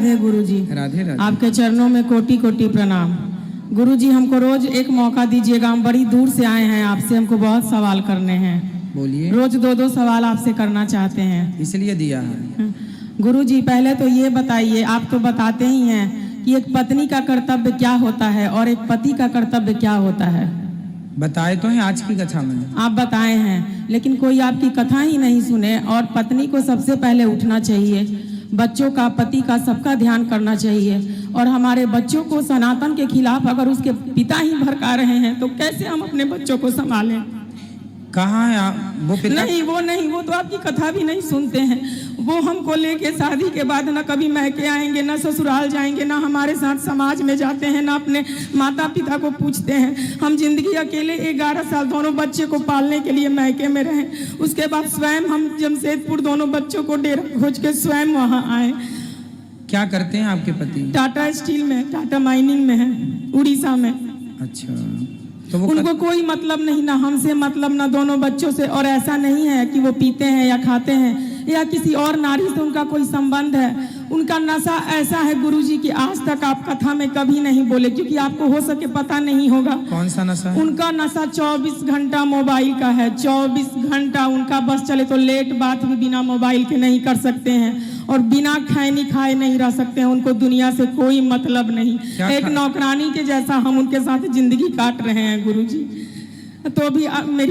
राधे गुरुजी। राधे राधे। आपके चरणों में कोटि कोटि प्रणाम। गुरुजी, हमको रोज एक मौका दीजिएगा, हम बड़ी दूर से आए हैं, आपसे हमको बहुत सवाल करने हैं। बोलिए। रोज दो दो सवाल आपसे करना चाहते हैं, इसलिए दिया है। गुरुजी पहले तो ये बताइए, आप तो बताते ही हैं कि एक पत्नी का कर्तव्य क्या होता है और एक पति का कर्तव्य क्या होता है। बताए तो हैं आज की कथा में। आप बताए हैं, लेकिन कोई आपकी कथा ही नहीं सुने। और पत्नी को सबसे पहले उठना चाहिए, बच्चों का, पति का, सबका ध्यान करना चाहिए। और हमारे बच्चों को सनातन के खिलाफ अगर उसके पिता ही भड़का रहे हैं तो कैसे हम अपने बच्चों को संभालें। कहाँ है आप? वो पिता नहीं, वो तो आपकी कथा भी नहीं सुनते हैं। वो हमको लेके शादी के बाद ना कभी महके आएंगे, ना ससुराल जाएंगे, ना हमारे साथ समाज में जाते हैं, ना अपने माता पिता को पूछते हैं। हम जिंदगी अकेले 11 साल दोनों बच्चे को पालने के लिए महके में रहे। उसके बाद स्वयं हम जमशेदपुर दोनों बच्चों को डेरा खोज के स्वयं वहाँ आए। क्या करते हैं आपके पति? टाटा स्टील में, टाटा माइनिंग में है, उड़ीसा में। अच्छा, तो वो उनको कोई मतलब नहीं, ना हमसे मतलब, ना दोनों बच्चों से। और ऐसा नहीं है कि वो पीते हैं या खाते हैं या किसी और नारी से उनका कोई संबंध है। उनका नशा ऐसा है गुरुजी कि आज तक आप कथा में कभी नहीं बोले, क्योंकि आपको हो सके पता नहीं होगा। कौन सा नशा है? उनका नशा 24 घंटा मोबाइल का है। 24 घंटा उनका बस चले तो लेट बात भी बिना मोबाइल के नहीं कर सकते हैं और बिना खैनी खाए नहीं रह सकते हैं। उनको दुनिया से कोई मतलब नहीं। एक नौकरानी के जैसा हम उनके साथ जिंदगी काट रहे हैं गुरुजी। तो भी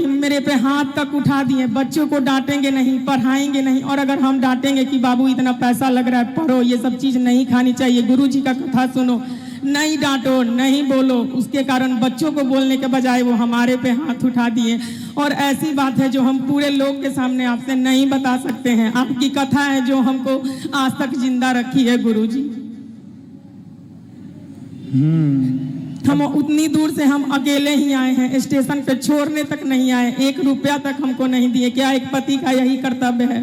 मेरे पे हाथ तक उठा दिए। बच्चों को डांटेंगे नहीं, पढ़ाएंगे नहीं। और अगर हम डांटेंगे कि बाबू इतना पैसा लग रहा है, पढ़ो, ये सब चीज नहीं खानी चाहिए, गुरुजी का कथा सुनो, नहीं डांटो, नहीं बोलो, उसके कारण बच्चों को बोलने के बजाय वो हमारे पे हाथ उठा दिए। और ऐसी बात है जो हम पूरे लोग के सामने आपसे नहीं बता सकते हैं। आपकी कथा है जो हमको आज तक जिंदा रखी है गुरुजी। हम उतनी दूर से हम अकेले ही आए हैं, स्टेशन पे छोड़ने तक नहीं आए, 1 रुपया तक हमको नहीं दिए। क्या एक पति का यही कर्तव्य है?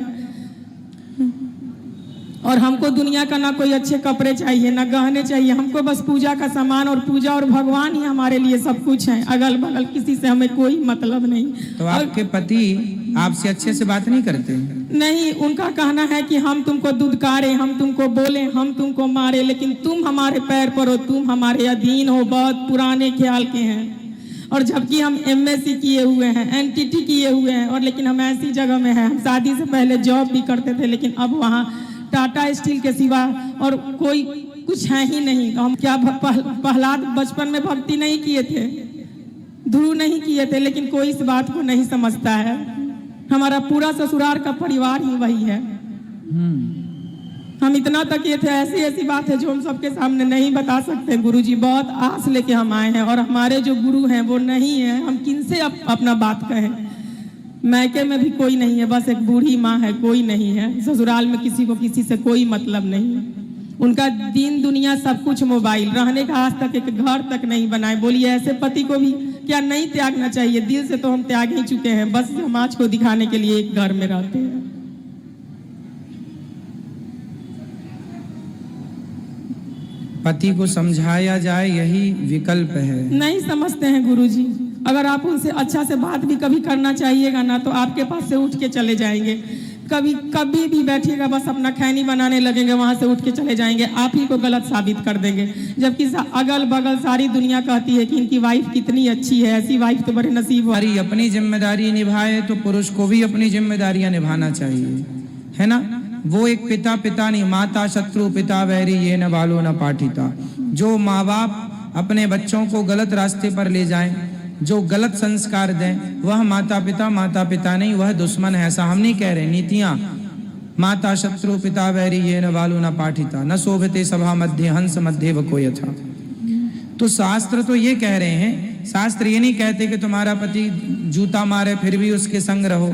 और हमको दुनिया का ना कोई अच्छे कपड़े चाहिए, ना गहने चाहिए, हमको बस पूजा का सामान, और पूजा और भगवान ही हमारे लिए सब कुछ है। अगल बगल किसी से हमें कोई मतलब नहीं। तो आपके पति आपसे अच्छे से बात नहीं करते? नहीं, उनका कहना है कि हम तुमको दुदकारे, हम तुमको बोले, हम तुमको मारे, लेकिन तुम हमारे पैर पर हो, तुम हमारे अधीन हो। बहुत पुराने ख्याल के हैं। और जबकि हम MSc किए हुए हैं, NTT किए हुए हैं, और लेकिन हम ऐसी जगह में हैं। हम शादी से पहले जॉब भी करते थे, लेकिन अब वहाँ टाटा स्टील के सिवा और कोई कुछ है ही नहीं। हम क्या प्रहलाद बचपन में भक्ति नहीं किए थे, ध्रुव नहीं किए थे, लेकिन कोई इस बात को नहीं समझता है। हमारा पूरा ससुराल का परिवार ही वही है। हम इतना तक ये थे। ऐसी ऐसी बात है जो हम सबके सामने नहीं बता सकते गुरुजी। बहुत आस लेके हम आए हैं, और हमारे जो गुरु हैं वो नहीं है। हम किनसे अपना बात कहें? मैके में भी कोई नहीं है, बस एक बूढ़ी माँ है, कोई नहीं है। ससुराल में किसी को किसी से कोई मतलब नहीं है। उनका दीन दुनिया सब कुछ मोबाइल, रहने का आज तक एक घर तक नहीं बनाए। बोलिए ऐसे पति को भी क्या नहीं त्यागना चाहिए? दिल से तो हम त्याग ही चुके हैं, बस समाज को दिखाने के लिए एक घर में रहते हैं। पति को समझाया जाए, यही विकल्प है। नहीं समझते हैं गुरुजी। अगर आप उनसे अच्छा से बात भी कभी करना चाहिएगा ना, तो आपके पास से उठ के चले जाएंगे। कभी भी बैठिएगा, बस अपना खैनी बनाने लगेंगे, वहां से उठ के चले जाएंगे। आप ही को गलत साबित कर देंगे। जबकि अगल बगल सारी दुनिया कहती है कि इनकी वाइफ कितनी अच्छी है। ऐसी वाइफ तो बड़े नसीब वाली। अपनी जिम्मेदारी निभाए तो पुरुष को भी अपनी जिम्मेदारियां निभाना चाहिए, है ना? वो एक पिता नहीं, माता शत्रु पिता वैरी, ये न बालो न पाठिता। जो माँ बाप अपने बच्चों को गलत रास्ते पर ले जाएं, जो गलत संस्कार दें, वह माता पिता नहीं, वह दुश्मन है। ऐसा हम नहीं कह रहे। नीतियां, माता शत्रु पिता वैरी, ये न बालो न पाठिता, न शोभते सभा मध्य हंस मध्य वको यथा। तो शास्त्र तो ये कह रहे हैं। शास्त्र ये नहीं कहते कि तुम्हारा पति जूता मारे फिर भी उसके संग रहो।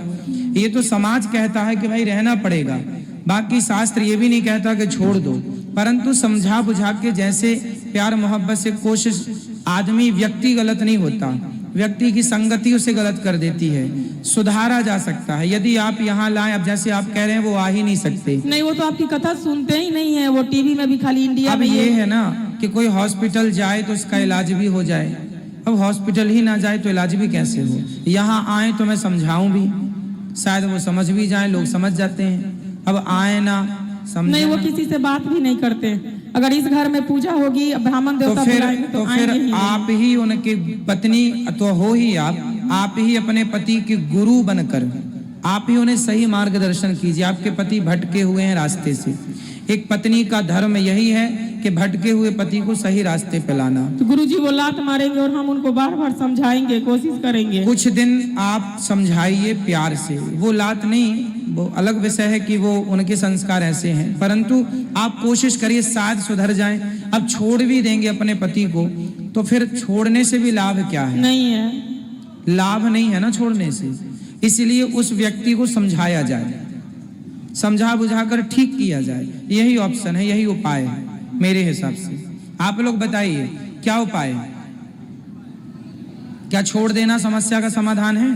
ये तो समाज कहता है कि भाई रहना पड़ेगा। बाकी शास्त्र ये भी नहीं कहता कि छोड़ दो, परंतु समझा बुझा के, जैसे प्यार मोहब्बत से कोशिश। आदमी, व्यक्ति गलत नहीं होता, व्यक्ति की संगति उसे गलत कर देती है। सुधारा जा सकता है। यदि आप यहाँ लाएं, अब जैसे आप कह रहे हैं वो आ ही नहीं सकते। नहीं, वो तो आपकी कथा सुनते ही नहीं है। वो टीवी में भी खाली इंडिया में ये है ना कि कोई हॉस्पिटल जाए तो उसका इलाज भी हो जाए। अब हॉस्पिटल ही ना जाए तो इलाज भी कैसे हो? यहाँ आए तो मैं समझाऊं भी, शायद वो समझ भी जाए, लोग समझ जाते हैं। अब आए ना नहीं, समझे वो ना? किसी से बात भी नहीं करते। अगर इस घर में पूजा होगी, ब्राह्मण तो देवता फिर बुलाएंगे तो फिर आएंगे ही नहीं। आप ही उनके पत्नी तो हो ही, आप ही अपने पति के गुरु बनकर आप ही उन्हें सही मार्गदर्शन कीजिए। आपके पति भटके हुए हैं रास्ते से। एक पत्नी का धर्म यही है कि भटके हुए पति को सही रास्ते पे लाना। तो गुरुजी वो लात मारेंगे और हम उनको बार बार समझाएंगे, कोशिश करेंगे। कुछ दिन आप समझाइए प्यार से, वो लात नहीं, वो अलग विषय है कि वो उनके संस्कार ऐसे हैं, परंतु आप कोशिश करिए शायद सुधर जाएं। अब छोड़ भी देंगे अपने पति को तो फिर छोड़ने से भी लाभ क्या है? नहीं है, लाभ नहीं है ना छोड़ने से। इसलिए उस व्यक्ति को समझाया जाए, समझा बुझाकर ठीक किया जाए। यही ऑप्शन है, यही उपाय है मेरे हिसाब से। आप लोग बताइए क्या उपाय है? क्या छोड़ देना समस्या का समाधान है?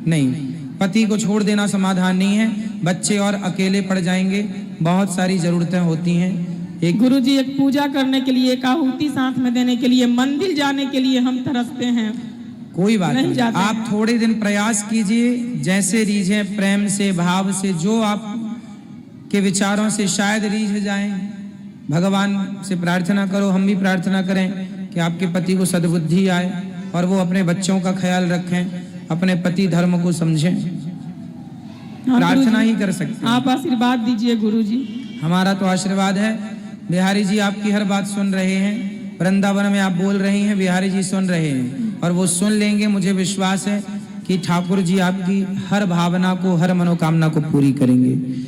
नहीं, पति को छोड़ देना समाधान नहीं है। बच्चे और अकेले पड़ जाएंगे, बहुत सारी जरूरतें होती हैं। एक गुरुजी एक पूजा करने के लिए, एक आहुति साथ में देने के लिए, मंदिर जाने के लिए हम तरसते हैं, कोई बात नहीं नहीं, जाते आप हैं। थोड़े दिन प्रयास कीजिए, जैसे रीझे प्रेम से, भाव से, जो आप के विचारों से शायद रीझ जाएं। भगवान से प्रार्थना करो, हम भी प्रार्थना करें कि आपके पति को सद्बुद्धि आए और वो अपने बच्चों का ख्याल रखें, अपने पति धर्म को समझें। हाँ, प्रार्थना गुरुजी, ही कर सकते हैं। आप आशीर्वाद दीजिए गुरुजी। हमारा तो आशीर्वाद है। बिहारी जी आपकी हर बात सुन रहे हैं, वृंदावन में आप बोल रही हैं, बिहारी जी सुन रहे हैं और वो सुन लेंगे। मुझे विश्वास है कि ठाकुर जी आपकी हर भावना को, हर मनोकामना को पूरी करेंगे।